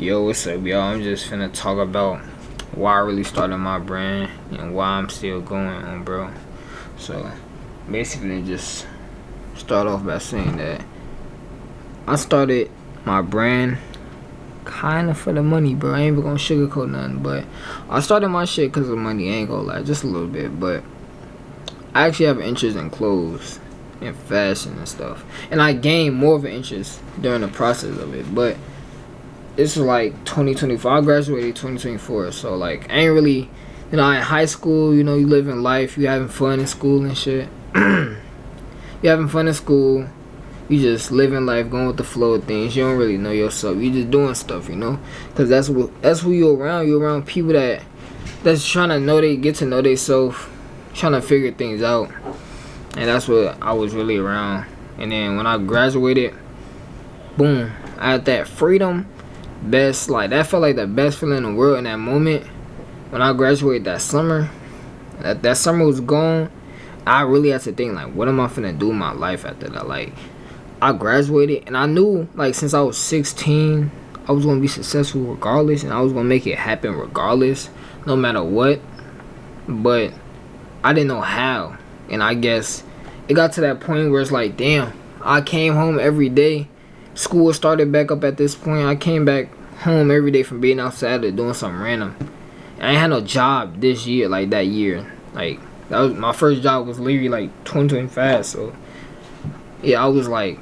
Yo, what's up, y'all? I'm just finna talk about why I really started my brand and why I'm still going on, bro. So, basically, just start off by saying that I started my brand kind of for the money, bro. I ain't even gonna sugarcoat nothing, but I started my shit because of money. I ain't gonna lie, just a little bit, but I actually have an interest in clothes and fashion and stuff, and I gained more of an interest during the process of it, but it's like 2024. I graduated 2024, so like I ain't really, in high school, you living life, you having fun in school and shit. You having fun in school, you just living life, going with the flow of things. You don't really know yourself. You just doing stuff, because that's who you around. You around people that's trying to get to know themselves, trying to figure things out, and that's what I was really around. And then when I graduated, boom, I had that freedom. That felt like the best feeling in the world in that moment. When I graduated that summer, that summer was gone. I really had to think, like, what am I finna do in my life after that? Like, I graduated and I knew, like, since I was 16, I was gonna be successful regardless, and I was gonna make it happen regardless, no matter what. But I didn't know how, and I guess it got to that point where it's like, damn, I came home every day. School started back up at this point. I came back home every day from being outside or doing something random. I ain't had no job this year, like that year. Like, that was my first job was literally like 2025. So yeah, I was like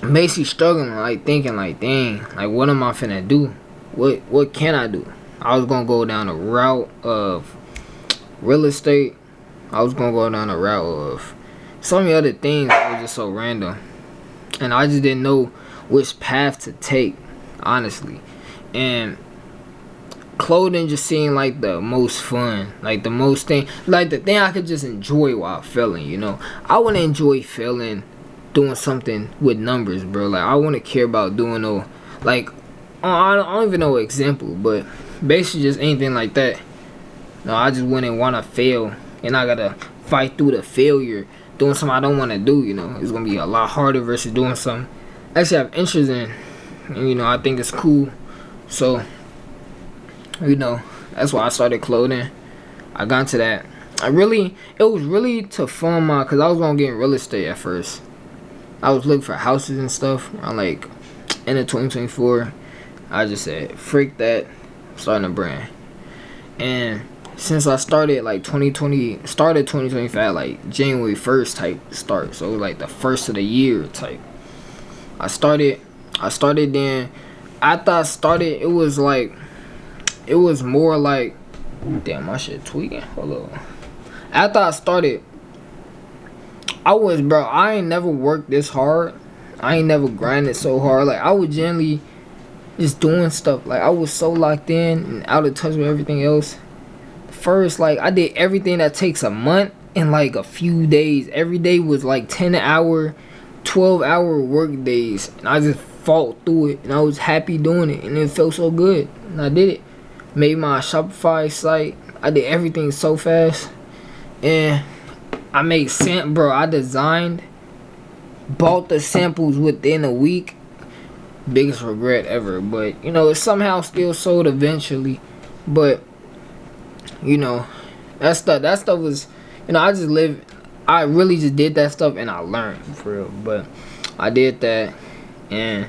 basically struggling, like thinking like, dang, like what am I finna do? What can I do? I was gonna go down the route of real estate. I was gonna go down the route of so many other things that was just so random. And I just didn't know which path to take, honestly. And clothing just seemed like the most fun, like the thing I could just enjoy while failing. I want to enjoy failing, doing something with numbers, bro. Like, I want to care about doing I don't even know an example, but basically just anything like that. No, I just wouldn't want to fail, and I gotta fight through the failure. Doing something I don't want to do, it's gonna be a lot harder versus doing something I actually have interest in, and I think it's cool. So, that's why I started clothing. I got into that. It was really to fund cause I was gonna get in real estate at first. I was looking for houses and stuff. I'm like, end of 2024. I just said, freak that, starting a brand. And since I started like 2025 like January 1st type start, so it was like the first of the year type. I started then. After I started, it was more like, damn, my shit tweaking. Hold on. After I started, I ain't never worked this hard. I ain't never grinded so hard. Like, I was generally just doing stuff. Like, I was so locked in and out of touch with everything else. First, like, I did everything that takes a month in like a few days. Every day was like 10-hour, 12-hour work days, and I just fought through it, and I was happy doing it, and it felt so good, and I did it. Made my Shopify site. I did everything so fast, and I made I designed, bought the samples within a week. Biggest regret ever, but it somehow still sold eventually. But that stuff was, I really just did that stuff, and I learned for real. But I did that, and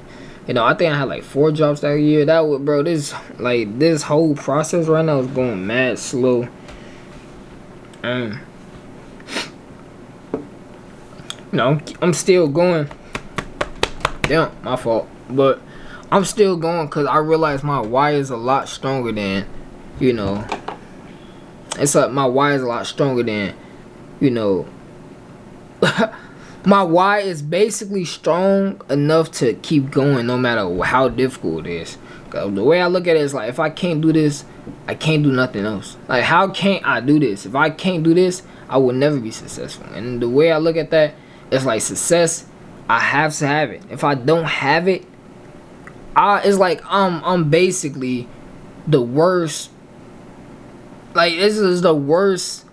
I think I had like 4 drops that year. That was, bro, this whole process right now is going mad slow. I'm still going. Damn, my fault. But I'm still going because I realize my why is a lot stronger than, it's like my why is a lot stronger than, my why is basically strong enough to keep going no matter how difficult it is. Cause the way I look at it is like, if I can't do this, I can't do nothing else. Like, how can't I do this? If I can't do this, I will never be successful. And the way I look at that, it's like success, I have to have it. If I don't have it, it's like I'm basically the worst. Like, this is the worst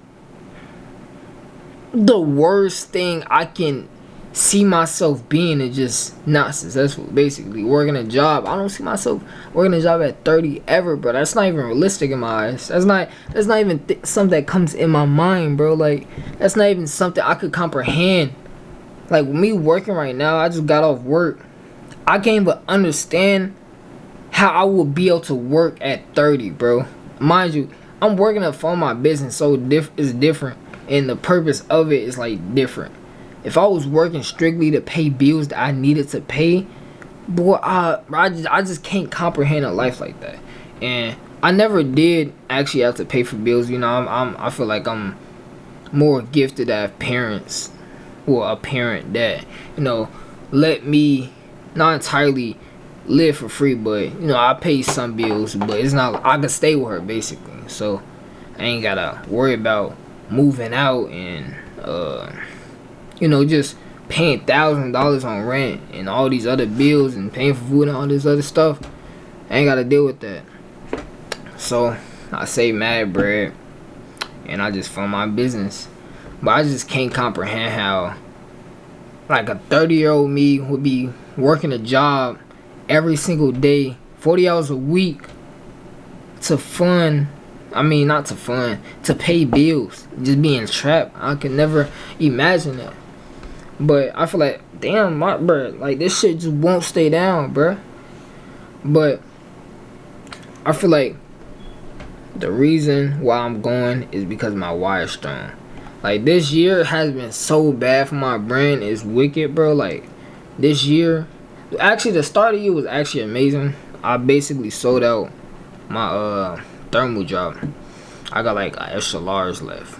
thing I can see myself being is just not successful. Basically, working a job, I don't see myself working a job at 30 ever, bro. That's not even realistic in my eyes. That's not even something that comes in my mind, bro. Like, that's not even something I could comprehend. Like, with me working right now, I just got off work. I can't even understand how I would be able to work at 30, bro. Mind you, I'm working up for my business, so it's different, and the purpose of it is like different. If I was working strictly to pay bills that I needed to pay, boy, I just can't comprehend a life like that. And I never did actually have to pay for bills. You know, I feel like I'm more gifted to have parents, or a parent that, you know, let me not entirely live for free, but you know, I pay some bills, but it's not, I can stay with her basically, so I ain't gotta worry about moving out and you know, just paying $1,000 on rent and all these other bills and paying for food and all this other stuff. I ain't gotta deal with that. So I save mad bread and I just fund my business. But I just can't comprehend how like a 30-year-old me would be working a job every single day, 40 hours a week to fund, not to fund, to pay bills, just being trapped. I could never imagine that. But I feel like, damn, bro, like this shit just won't stay down, bro. But I feel like the reason why I'm going is because my why is strong. Like, this year has been so bad for my brand. It's wicked, bro. Like, this year, actually, the start of the year was actually amazing. I basically sold out my thermal job. I got like an extra large left.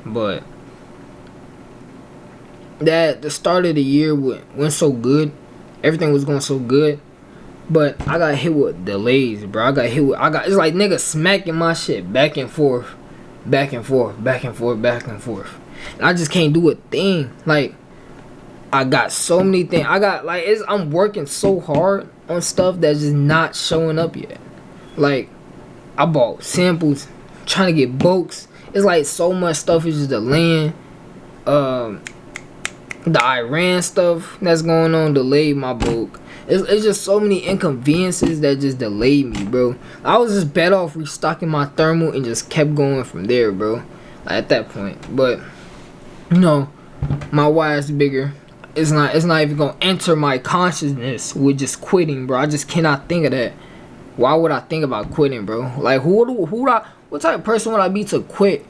But the start of the year went so good. Everything was going so good. But I got hit with delays, bro. It's like niggas smacking my shit back and forth. Back and forth, back and forth, back and forth. And I just can't do a thing. Like, I got so many things. I'm working so hard on stuff that's just not showing up yet. Like, I bought samples, trying to get bulks. It's like so much stuff is just delaying. The Iran stuff that's going on delayed my bulk. It's just so many inconveniences that just delayed me, bro. I was just better off restocking my thermal and just kept going from there, bro. Like, at that point. But, you know, my why is bigger. It's not even gonna enter my consciousness with just quitting, bro. I just cannot think of that. Why would I think about quitting, bro? Like, what type of person would I be to quit?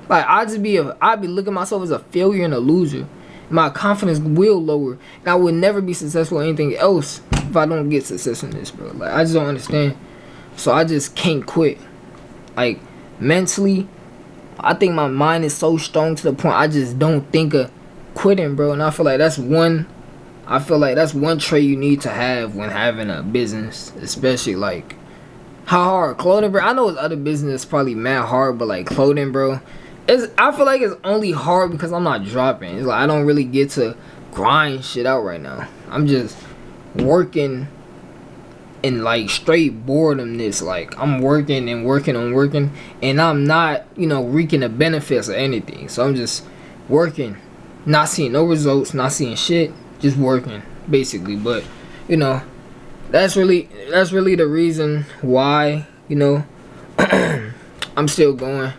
Like, I'd be looking at myself as a failure and a loser. My confidence will lower, and I would never be successful in anything else if I don't get success in this, bro. Like, I just don't understand. So I just can't quit. Like, mentally, I think my mind is so strong to the point I just don't think of quitting, bro. And I feel like that's one trait you need to have when having a business, especially like how hard clothing, bro. I know it's other business probably mad hard, but like clothing, bro, I feel like it's only hard because I'm not dropping. It's like I don't really get to grind shit out right now. I'm just working in like straight boredomness. Like, I'm working and working and working, and I'm not, you know, reaping the benefits or anything. So I'm just working, not seeing no results, not seeing shit, just working basically. But, you know, that's really the reason why, you know, I'm still going.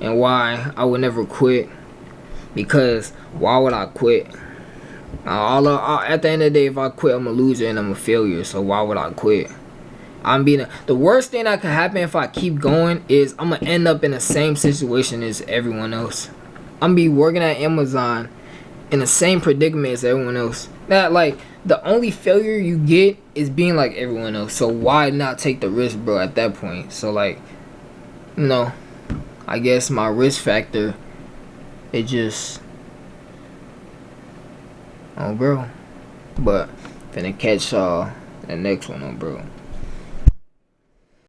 And why I would never quit. Because why would I quit? At the end of the day, if I quit, I'm a loser and I'm a failure. So why would I quit? The worst thing that could happen if I keep going is I'm gonna end up in the same situation as everyone else. I'm gonna be working at Amazon in the same predicament as everyone else. That, like, the only failure you get is being like everyone else. So why not take the risk, bro, at that point? So, like, you know, I guess my risk factor, it just, oh, bro. But finna catch y'all the next one, bro.